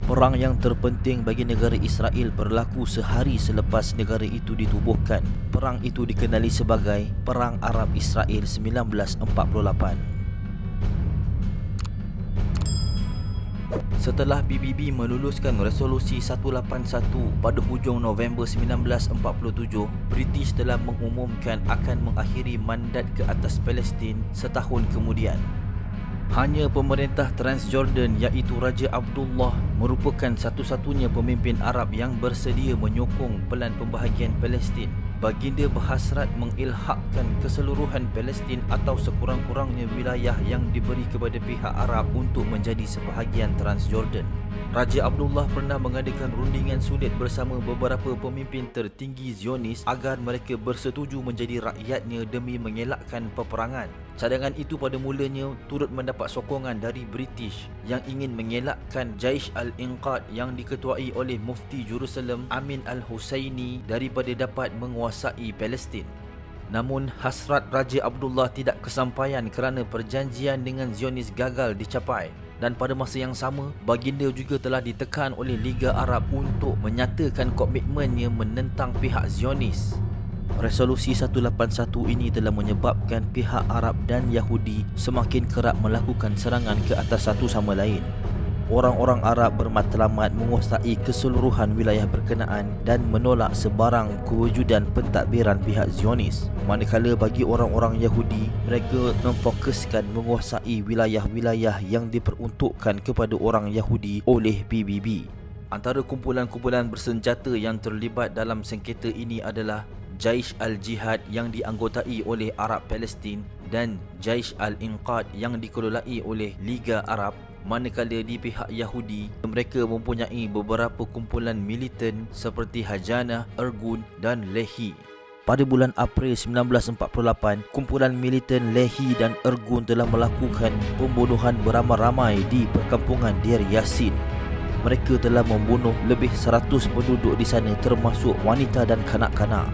Perang yang terpenting bagi negara Israel berlaku sehari selepas negara itu ditubuhkan. Perang itu dikenali sebagai Perang Arab Israel 1948. Setelah PBB meluluskan Resolusi 181 pada hujung November 1947, British telah mengumumkan akan mengakhiri mandat ke atas Palestin setahun kemudian. Hanya pemerintah Transjordan iaitu Raja Abdullah merupakan satu-satunya pemimpin Arab yang bersedia menyokong pelan pembahagian Palestin. Baginda berhasrat mengilhakkan keseluruhan Palestin atau sekurang-kurangnya wilayah yang diberi kepada pihak Arab untuk menjadi sebahagian Transjordan. Raja Abdullah pernah mengadakan rundingan sulit bersama beberapa pemimpin tertinggi Zionis agar mereka bersetuju menjadi rakyatnya demi mengelakkan peperangan. Cadangan itu pada mulanya turut mendapat sokongan dari British yang ingin mengelakkan Jaish al-Inqad yang diketuai oleh Mufti Jerusalem Amin al-Husaini daripada dapat menguasai Palestin. Namun hasrat Raja Abdullah tidak kesampaian kerana perjanjian dengan Zionis gagal dicapai. Dan pada masa yang sama, baginda juga telah ditekan oleh Liga Arab untuk menyatakan komitmennya menentang pihak Zionis. Resolusi 181 ini telah menyebabkan pihak Arab dan Yahudi semakin kerap melakukan serangan ke atas satu sama lain. Orang-orang Arab bermatlamat menguasai keseluruhan wilayah berkenaan dan menolak sebarang kewujudan pentadbiran pihak Zionis. Manakala bagi orang-orang Yahudi, mereka memfokuskan menguasai wilayah-wilayah yang diperuntukkan kepada orang Yahudi oleh PBB. Antara kumpulan-kumpulan bersenjata yang terlibat dalam sengketa ini adalah Jaish al-Jihad yang dianggotai oleh Arab Palestin dan Jaish al-Inqad yang dikelolai oleh Liga Arab. Manakala di pihak Yahudi, mereka mempunyai beberapa kumpulan militan seperti Haganah, Irgun dan Lehi. Pada bulan April 1948, kumpulan militan Lehi dan Irgun telah melakukan pembunuhan beramai-ramai di perkampungan Deir Yassin. Mereka telah membunuh lebih 100 penduduk di sana termasuk wanita dan kanak-kanak.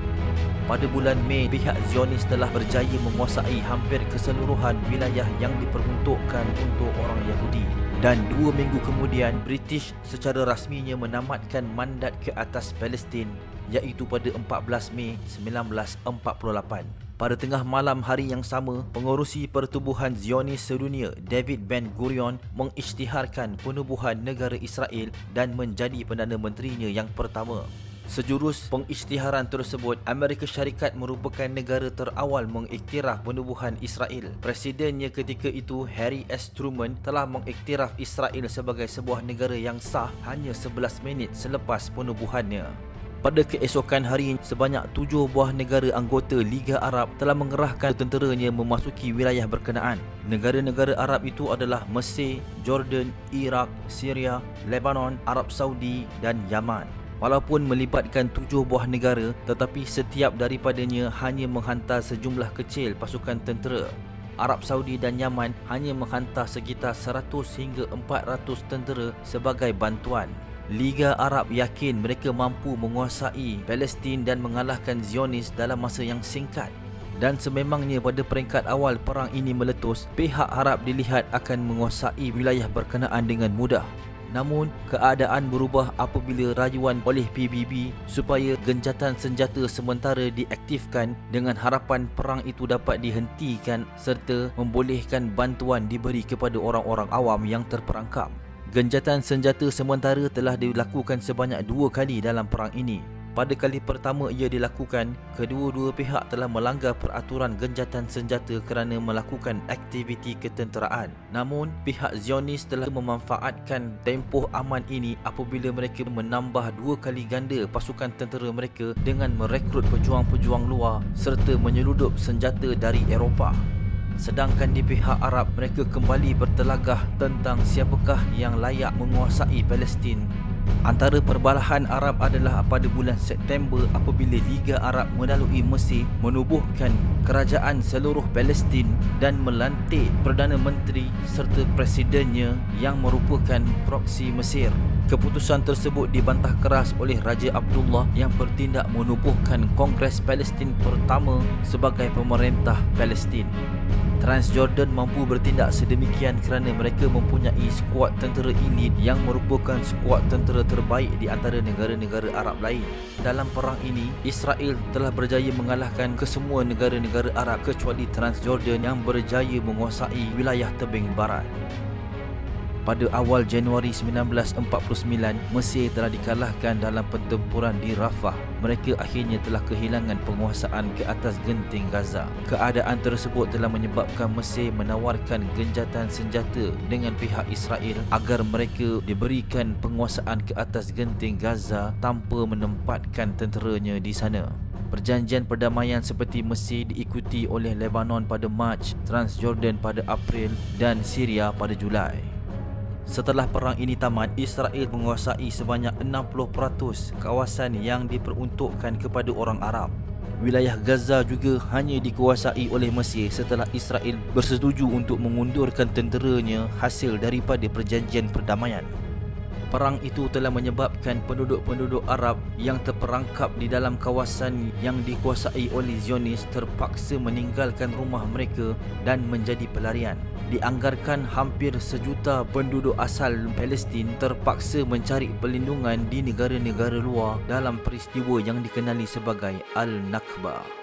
Pada bulan Mei, pihak Zionis telah berjaya menguasai hampir keseluruhan wilayah yang diperuntukkan untuk orang Yahudi. Dan 2 minggu kemudian, British secara rasminya menamatkan mandat ke atas Palestin, iaitu pada 14 Mei 1948. Pada tengah malam hari yang sama, pengerusi Pertubuhan Zionis Sedunia David Ben-Gurion mengisytiharkan penubuhan negara Israel dan menjadi Perdana Menterinya yang pertama. Sejurus pengisytiharan tersebut, Amerika Syarikat merupakan negara terawal mengiktiraf penubuhan Israel. Presidennya ketika itu, Harry S. Truman, telah mengiktiraf Israel sebagai sebuah negara yang sah hanya 11 minit selepas penubuhannya. Pada keesokan hari, sebanyak 7 buah negara anggota Liga Arab telah mengerahkan tenteranya memasuki wilayah berkenaan. Negara-negara Arab itu adalah Mesir, Jordan, Iraq, Syria, Lebanon, Arab Saudi dan Yaman. Walaupun melibatkan 7 buah negara, tetapi setiap daripadanya hanya menghantar sejumlah kecil pasukan tentera. Arab Saudi dan Yaman hanya menghantar sekitar 100 hingga 400 tentera sebagai bantuan. Liga Arab yakin mereka mampu menguasai Palestin dan mengalahkan Zionis dalam masa yang singkat. Dan sememangnya pada peringkat awal perang ini meletus, pihak Arab dilihat akan menguasai wilayah berkenaan dengan mudah. Namun, keadaan berubah apabila rayuan oleh PBB supaya genjatan senjata sementara diaktifkan dengan harapan perang itu dapat dihentikan serta membolehkan bantuan diberi kepada orang-orang awam yang terperangkap. Genjatan senjata sementara telah dilakukan sebanyak 2 kali dalam perang ini. Pada kali pertama ia dilakukan, kedua-dua pihak telah melanggar peraturan genjatan senjata kerana melakukan aktiviti ketenteraan. Namun, pihak Zionis telah memanfaatkan tempoh aman ini apabila mereka menambah 2 kali ganda pasukan tentera mereka dengan merekrut pejuang-pejuang luar serta menyeludup senjata dari Eropah. Sedangkan di pihak Arab, mereka kembali bertelagah tentang siapakah yang layak menguasai Palestin. Antara perbalahan Arab adalah pada bulan September apabila Liga Arab melalui Mesir menubuhkan kerajaan seluruh Palestin dan melantik Perdana Menteri serta presidennya yang merupakan proksi Mesir. Keputusan tersebut dibantah keras oleh Raja Abdullah yang bertindak menubuhkan Kongres Palestin pertama sebagai pemerintah Palestin. Transjordan mampu bertindak sedemikian kerana mereka mempunyai skuad tentera elit yang merupakan skuad tentera terbaik di antara negara-negara Arab lain. Dalam perang ini, Israel telah berjaya mengalahkan kesemua negara-negara Arab kecuali Transjordan yang berjaya menguasai wilayah tebing barat. Pada awal Januari 1949, Mesir telah dikalahkan dalam pertempuran di Rafah. Mereka akhirnya telah kehilangan penguasaan ke atas genting Gaza. Keadaan tersebut telah menyebabkan Mesir menawarkan genjatan senjata dengan pihak Israel agar mereka diberikan penguasaan ke atas genting Gaza tanpa menempatkan tenteranya di sana. Perjanjian perdamaian seperti Mesir diikuti oleh Lebanon pada Mac, Transjordan pada April dan Syria pada Julai. Setelah perang ini tamat, Israel menguasai sebanyak 60% kawasan yang diperuntukkan kepada orang Arab. Wilayah Gaza juga hanya dikuasai oleh Mesir setelah Israel bersetuju untuk mengundurkan tenteranya hasil daripada perjanjian perdamaian. Perang itu telah menyebabkan penduduk-penduduk Arab yang terperangkap di dalam kawasan yang dikuasai oleh Zionis terpaksa meninggalkan rumah mereka dan menjadi pelarian. Dianggarkan hampir 1 juta penduduk asal Palestin terpaksa mencari perlindungan di negara-negara luar dalam peristiwa yang dikenali sebagai Al-Nakba.